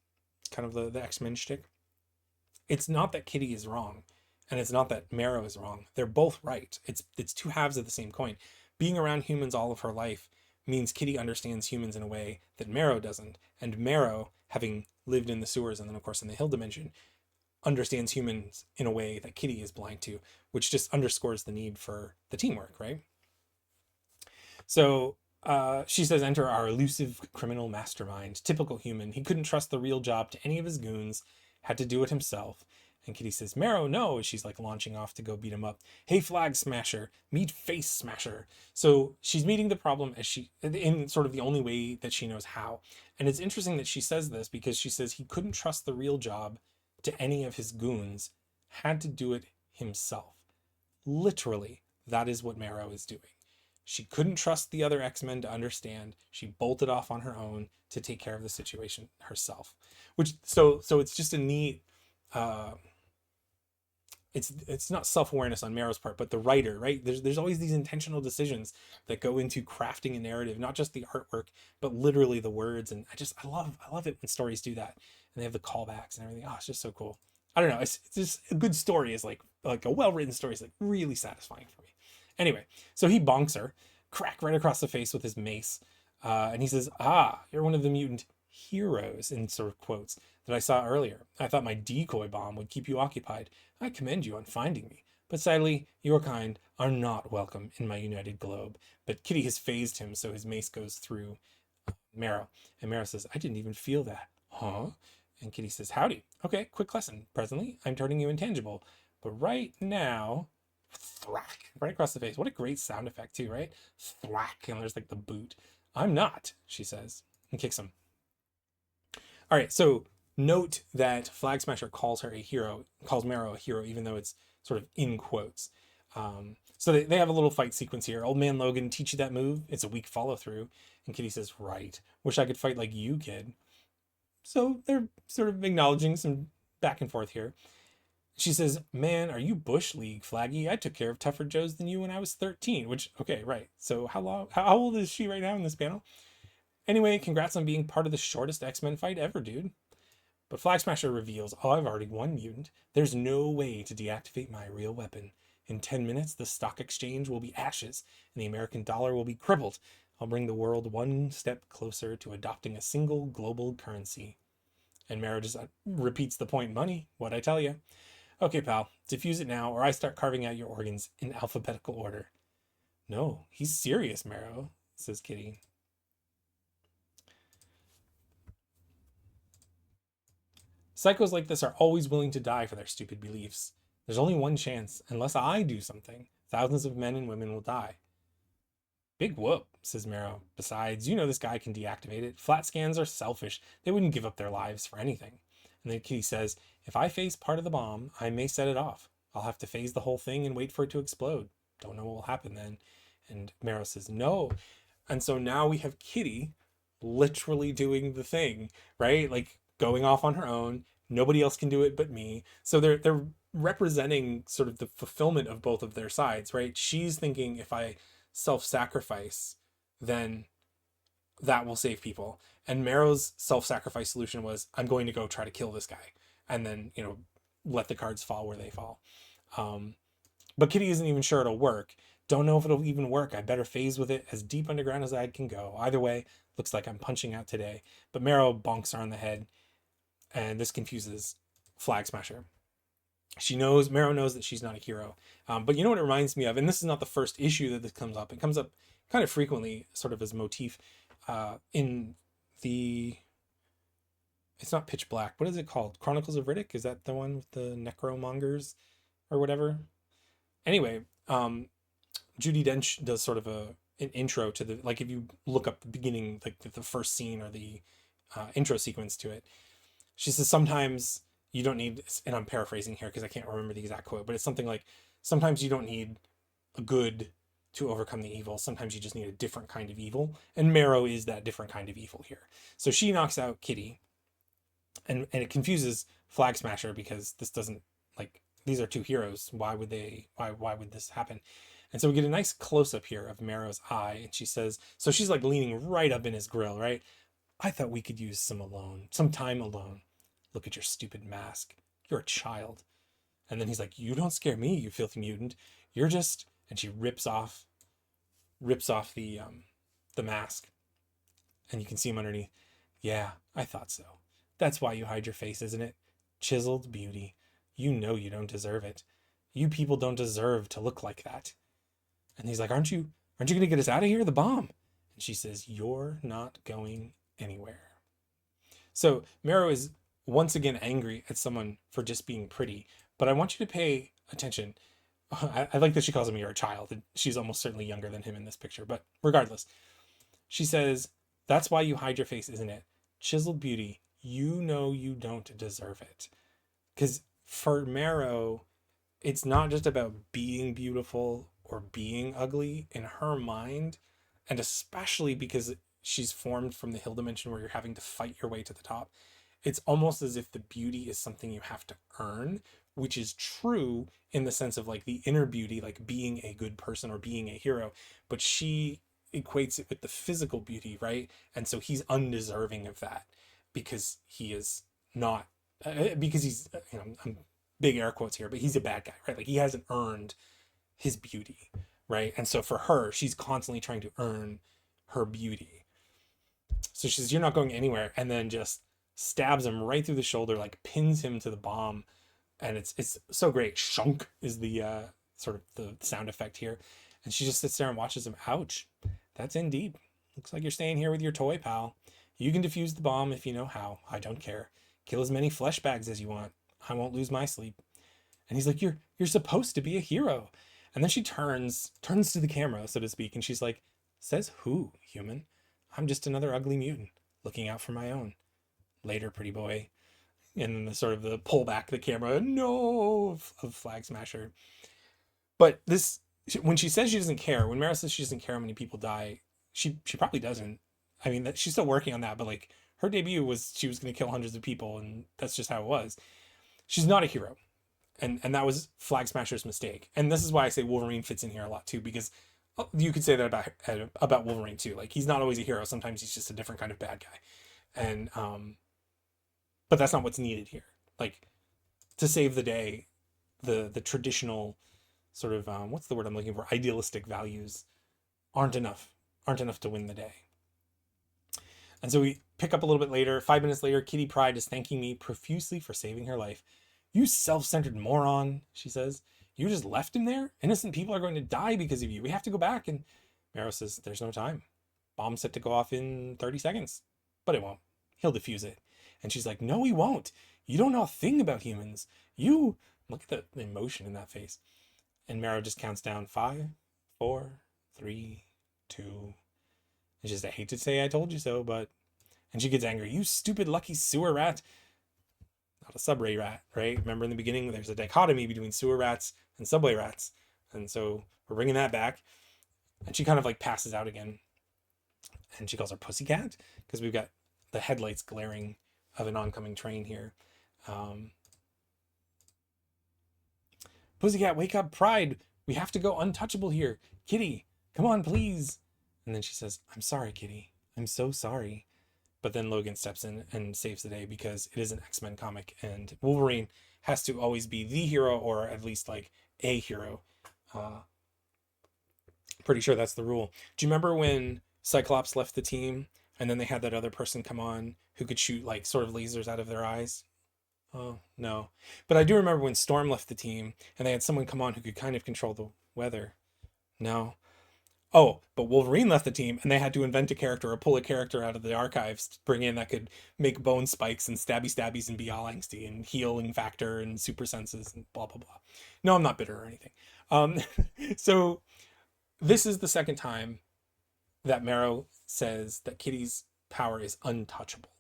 kind of the X-Men shtick. It's not that Kitty is wrong, and it's not that Marrow is wrong. They're both right. It's two halves of the same coin. Being around humans all of her life means Kitty understands humans in a way that Marrow doesn't, and Marrow, having lived in the sewers and then of course in the Hill dimension, understands humans in a way that Kitty is blind to, which just underscores the need for the teamwork, right? So she says, enter our elusive criminal mastermind. Typical human. He couldn't trust the real job to any of his goons, had to do it himself. And Kitty says, Marrow, no, as she's like launching off to go beat him up. Hey, Flag Smasher, meet Face Smasher. So she's meeting the problem as she, in sort of the only way that she knows how. And it's interesting that she says this because she says he couldn't trust the real job to any of his goons, had to do it himself. Literally, that is what Marrow is doing. She couldn't trust the other X-Men to understand. She bolted off on her own to take care of the situation herself. Which so it's just a neat it's not self-awareness on Marrow's part, but the writer, right? There's always these intentional decisions that go into crafting a narrative, not just the artwork, but literally the words. And I love it when stories do that. And they have the callbacks and everything. Oh, it's just so cool. I don't know. It's just a good story is like a well-written story is like really satisfying for me. Anyway, so he bonks her, crack right across the face with his mace. And he says, you're one of the mutant heroes, in sort of quotes, that I saw earlier. I thought my decoy bomb would keep you occupied. I commend you on finding me. But sadly, your kind are not welcome in my united globe. But Kitty has phased him, so his mace goes through Marrow. And Marrow says, I didn't even feel that. Huh? And Kitty says, howdy. Okay, quick lesson. Presently, I'm turning you intangible. But right now, thwack, right across the face. What a great sound effect too, right? Thwack, and there's like the boot. I'm not, she says, and kicks him. All right, so note that Flag Smasher calls her a hero, calls Marrow a hero, even though it's sort of in quotes. So they have a little fight sequence here. Old Man Logan, teach you that move? It's a weak follow through. And Kitty says, right. Wish I could fight like you, kid. So they're sort of acknowledging some back and forth here. She says, man, are you Bush League, Flaggy? I took care of tougher Joes than you when I was 13, which, okay, right. So how old is she right now in this panel? Anyway, congrats on being part of the shortest X-Men fight ever, dude. But Flag Smasher reveals, I've already won, mutant. There's no way to deactivate my real weapon. In 10 minutes, the stock exchange will be ashes, and the American dollar will be crippled. I'll bring the world one step closer to adopting a single global currency. And Marrow just repeats the point, money, what'd I tell you? Okay, pal, defuse it now, or I start carving out your organs in alphabetical order. No, he's serious, Marrow, says Kitty. Psychos like this are always willing to die for their stupid beliefs. There's only one chance. Unless I do something, thousands of men and women will die. Big whoop, says Marrow. Besides, you know this guy can deactivate it. Flat scans are selfish. They wouldn't give up their lives for anything. And then Kitty says, if I phase part of the bomb, I may set it off. I'll have to phase the whole thing and wait for it to explode. Don't know what will happen then. And Marrow says, no. And so now we have Kitty literally doing the thing, right? Like going off on her own. Nobody else can do it but me. So they're representing sort of the fulfillment of both of their sides, right? She's thinking if I self-sacrifice, then that will save people. And Marrow's self-sacrifice solution was, I'm going to go try to kill this guy. And then, let the cards fall where they fall. But Kitty isn't even sure it'll work. Don't know if it'll even work. I better phase with it as deep underground as I can go. Either way, looks like I'm punching out today. But Marrow bonks her on the head. And this confuses Flag Smasher. Marrow knows that she's not a hero. But you know what it reminds me of? And this is not the first issue that this comes up. It comes up kind of frequently, sort of as motif, in the... It's not Pitch Black. What is it called? Chronicles of Riddick? Is that the one with the necromongers or whatever? Anyway, Judi Dench does sort of an intro to the... Like if you look up the beginning, like the first scene or the intro sequence to it, she says sometimes you don't need, and I'm paraphrasing here because I can't remember the exact quote, but it's something like, sometimes you don't need a good to overcome the evil. Sometimes you just need a different kind of evil. And Marrow is that different kind of evil here. So she knocks out Kitty, and it confuses Flag Smasher because this doesn't, like, these are two heroes. Why would this happen? And so we get a nice close up here of Marrow's eye. And she says, so she's like leaning right up in his grill, right? I thought we could use some time alone. Look at your stupid mask. You're a child. And then he's like, you don't scare me, you filthy mutant. You're just, and she rips off the mask. And you can see him underneath. Yeah, I thought so. That's why you hide your face, isn't it? Chiseled beauty. You know you don't deserve it. You people don't deserve to look like that. And he's like, aren't you going to get us out of here? The bomb. And she says, you're not going anywhere. So Marrow is once again angry at someone for just being pretty. But I want you to pay attention. I like that she calls him you're a child. And she's almost certainly younger than him in this picture. But regardless, she says, that's why you hide your face, isn't it? Chiseled beauty. You know you don't deserve it. Because for Marrow, it's not just about being beautiful or being ugly in her mind. And especially because she's formed from the Hill dimension where you're having to fight your way to the top. It's almost as if the beauty is something you have to earn, which is true in the sense of like the inner beauty, like being a good person or being a hero. But she equates it with the physical beauty, right? And so he's undeserving of that because he is not, because he's, I'm big air quotes here, but he's a bad guy, right? Like he hasn't earned his beauty, right? And so for her, she's constantly trying to earn her beauty. So she says, you're not going anywhere. And then just stabs him right through the shoulder, like pins him to the bomb. And it's so great. Shunk is the sort of the sound effect here. And she just sits there and watches him. Ouch. That's indeed. Looks like you're staying here with your toy, pal. You can defuse the bomb if you know how. I don't care. Kill as many flesh bags as you want. I won't lose my sleep. And he's like, you're supposed to be a hero. And then she turns to the camera, so to speak, and she's like, says who, human? I'm just another ugly mutant, looking out for my own. Later, pretty boy. And then the sort of the pull back the camera, no, of Flag Smasher. But this, when she says she doesn't care, when Mara says she doesn't care how many people die, she probably doesn't. I mean, she's still working on that, but like her debut was she was going to kill hundreds of people, and that's just how it was. She's not a hero. And that was Flag Smasher's mistake. And this is why I say Wolverine fits in here a lot too, because you could say that about Wolverine too. Like he's not always a hero. Sometimes he's just a different kind of bad guy. And but that's not what's needed here. Like to save the day, the traditional sort of what's the word I'm looking for? Idealistic values aren't enough to win the day. And so we pick up a little bit later. 5 minutes later, Kitty Pryde is thanking me profusely for saving her life. You self-centered moron, she says. You just left him there? Innocent people are going to die because of you. We have to go back. And Marrow says, there's no time. Bomb's set to go off in 30 seconds. But it won't. He'll defuse it. And she's like, no, he won't. You don't know a thing about humans. You... Look at the emotion in that face. And Marrow just counts down 5, 4, 3, 2. And she says, I hate to say I told you so, but... And she gets angry. You stupid lucky sewer rat. Not a subway rat, right? Remember in the beginning, there's a dichotomy between sewer rats and subway rats. And so we're bringing that back. And she kind of like passes out again. And she calls her Pussycat because we've got the headlights glaring of an oncoming train here. Pussycat, wake up, Pride. We have to go untouchable here. Kitty, come on, please. And then she says, I'm sorry, Kitty. I'm so sorry. But then Logan steps in and saves the day because it is an X-Men comic and Wolverine has to always be the hero or at least like a hero. Pretty sure that's the rule. Do you remember when Cyclops left the team and then they had that other person come on who could shoot like sort of lasers out of their eyes? Oh, no. But I do remember when Storm left the team and they had someone come on who could kind of control the weather. No. Oh, but Wolverine left the team and they had to invent a character or pull a character out of the archives to bring in that could make bone spikes and stabbies and be all angsty and healing factor and super senses and blah, blah, blah. No, I'm not bitter or anything. So this is the second time that Marrow says that Kitty's power is untouchable.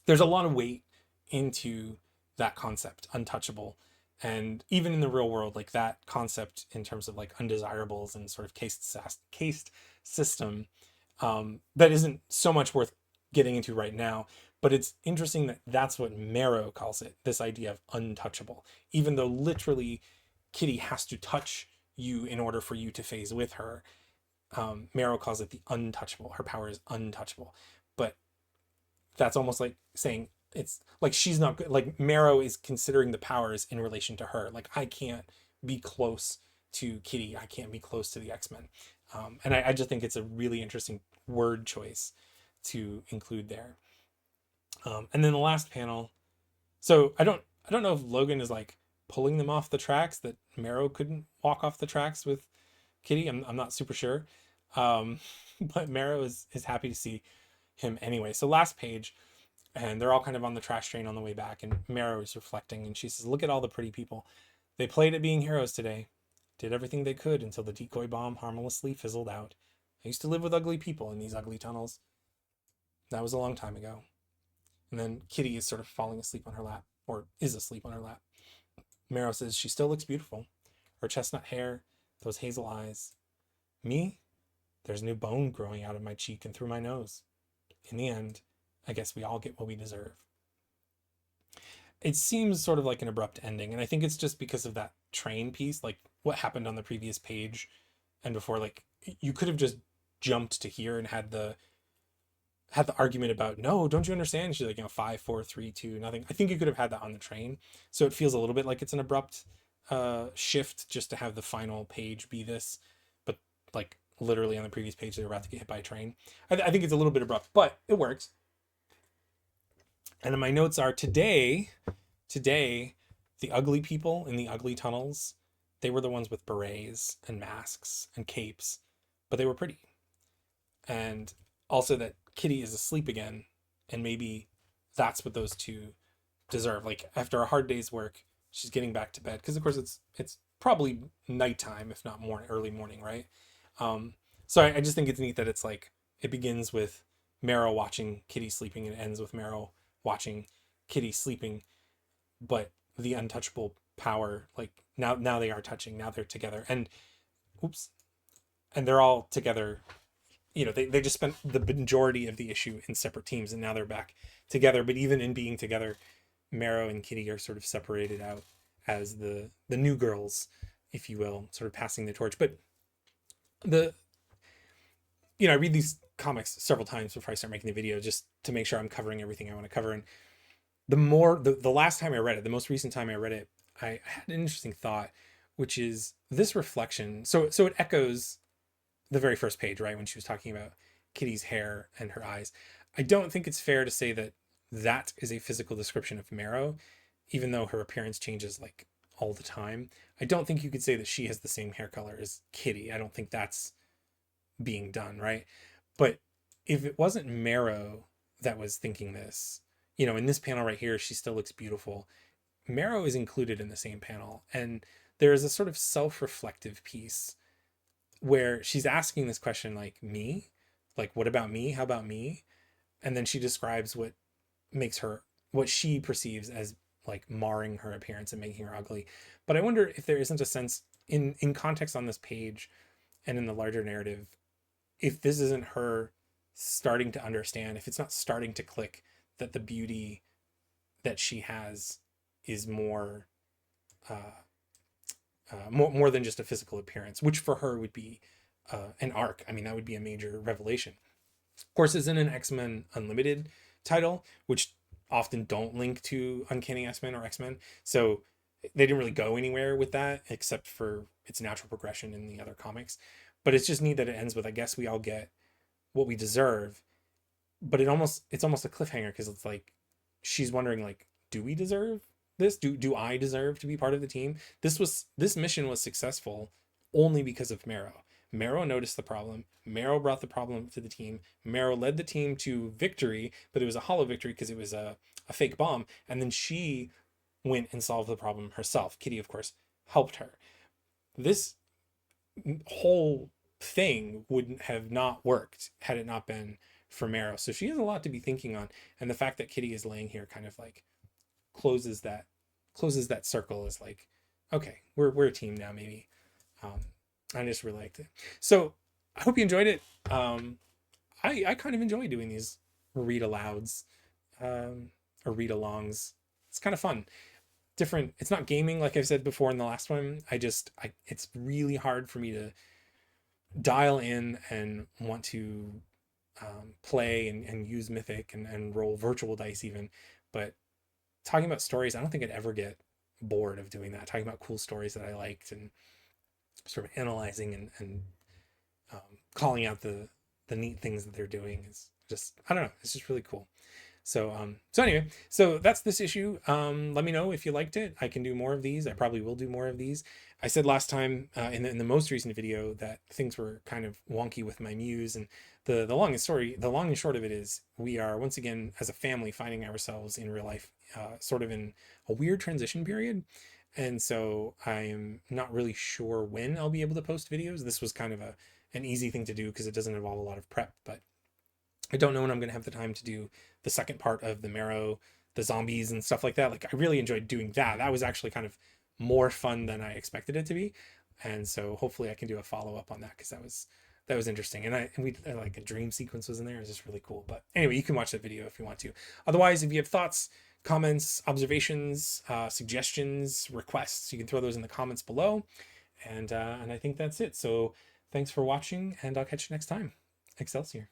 There's a lot of weight into that concept, untouchable. And even in the real world, like that concept in terms of like undesirables and sort of caste system, that isn't so much worth getting into right now. But it's interesting that that's what Marrow calls it, this idea of untouchable. Even though literally Kitty has to touch you in order for you to phase with her. Marrow calls it the untouchable. Her power is untouchable. But that's almost like saying it's like she's not good. Like Marrow is considering the powers in relation to her. Like I can't be close to Kitty. I can't be close to the X-Men. And I just think it's a really interesting word choice to include there. And then the last panel. So I don't know if Logan is like pulling them off the tracks that Marrow couldn't walk off the tracks with Kitty. I'm not super sure. Um, but Marrow is happy to see him anyway. So last page, and they're all kind of on the trash train on the way back, and Marrow is reflecting, and she says, "Look at all the pretty people. They played at being heroes today. Did everything they could until the decoy bomb harmlessly fizzled out. I used to live with ugly people in these ugly tunnels. That was a long time ago." And then Kitty is sort of falling asleep on her lap, or is asleep on her lap. Marrow says, "She still looks beautiful. Her chestnut hair, those hazel eyes. Me? There's new bone growing out of my cheek and through my nose. In the end, I guess we all get what we deserve." It seems sort of like an abrupt ending, and I think it's just because of that train piece, like what happened on the previous page and before. Like you could have just jumped to here and had the argument about, no, don't you understand? She's like, 5, 4, 3, 2, nothing. I think you could have had that on the train. So it feels a little bit like it's an abrupt shift just to have the final page be this. But like literally on the previous page, they were about to get hit by a train. I think it's a little bit abrupt, but it works. And my notes are today, the ugly people in the ugly tunnels, they were the ones with berets and masks and capes, but they were pretty. And also that Kitty is asleep again, and maybe that's what those two deserve. Like after a hard day's work, she's getting back to bed because of course it's probably nighttime, if not early morning, right? So I just think it's neat that it's like it begins with Marrow watching Kitty sleeping and ends with Marrow watching Kitty sleeping, but the untouchable power, like now they are touching, now they're together, and oops, and they're all together. They just spent the majority of the issue in separate teams, and now they're back together. But even in being together, Marrow and Kitty are sort of separated out as the new girls, if you will, sort of passing the torch. But I read these comics several times before I start making the video, just to make sure I'm covering everything I want to cover. And the last time I read it, the most recent time I read it, I had an interesting thought, which is this reflection. So it echoes the very first page, right? When she was talking about Kitty's hair and her eyes. I don't think it's fair to say that is a physical description of Marrow, even though her appearance changes like all the time. I don't think you could say that she has the same hair color as Kitty. I don't think that's being done, right? But if it wasn't Marrow that was thinking this, in this panel right here, she still looks beautiful. Marrow is included in the same panel, and there is a sort of self-reflective piece where she's asking this question, like, me? Like, what about me? How about me? And then she describes what she perceives as like marring her appearance and making her ugly. But I wonder if there isn't a sense in context on this page and in the larger narrative, if this isn't her starting to understand, if it's not starting to click that the beauty that she has is more than just a physical appearance, which for her would be an arc. I mean, that would be a major revelation. Of course, it's in an X-Men Unlimited title, which often don't link to Uncanny X-Men or X-Men. So they didn't really go anywhere with that, except for its natural progression in the other comics. But it's just neat that it ends with, I guess we all get what we deserve. But it's almost a cliffhanger, because it's like she's wondering, like, do we deserve this? Do I deserve to be part of the team? This mission was successful only because of Marrow. Marrow noticed the problem. Marrow brought the problem to the team. Marrow led the team to victory, but it was a hollow victory because it was a fake bomb. And then she went and solved the problem herself. Kitty, of course, helped her. This whole thing wouldn't have not worked had it not been for Marrow. So she has a lot to be thinking on. And the fact that Kitty is laying here kind of like closes that circle, is like, okay, we're a team now, maybe. I just really liked it. So I hope you enjoyed it. I kind of enjoy doing these read alouds or read alongs. It's kind of fun. different. It's not gaming like I've said before in the last one. It's really hard for me to dial in and want to play and use Mythic and roll virtual dice even. But talking about stories, I don't think I'd ever get bored of doing that. Talking about cool stories that I liked and sort of analyzing and calling out the neat things that they're doing is just, I don't know, it's just really cool. So anyway, so that's this issue. Let me know if you liked it. I can do more of these. I probably will do more of these. I said last time in the most recent video that things were kind of wonky with my muse, and the long and short of it is we are once again as a family finding ourselves in real life, sort of in a weird transition period. And so I'm not really sure when I'll be able to post videos. This was kind of an easy thing to do because it doesn't involve a lot of prep, but I don't know when I'm going to have the time to do the second part of the Marrow, the zombies and stuff like that. Like I really enjoyed doing that. That was actually kind of more fun than I expected it to be. And so hopefully I can do a follow up on that because that was interesting. And we like a dream sequence was in there. It was just really cool. But anyway, you can watch that video if you want to. Otherwise, if you have thoughts, comments, observations, suggestions, requests, you can throw those in the comments below. And I think that's it. So thanks for watching, and I'll catch you next time. Excelsior.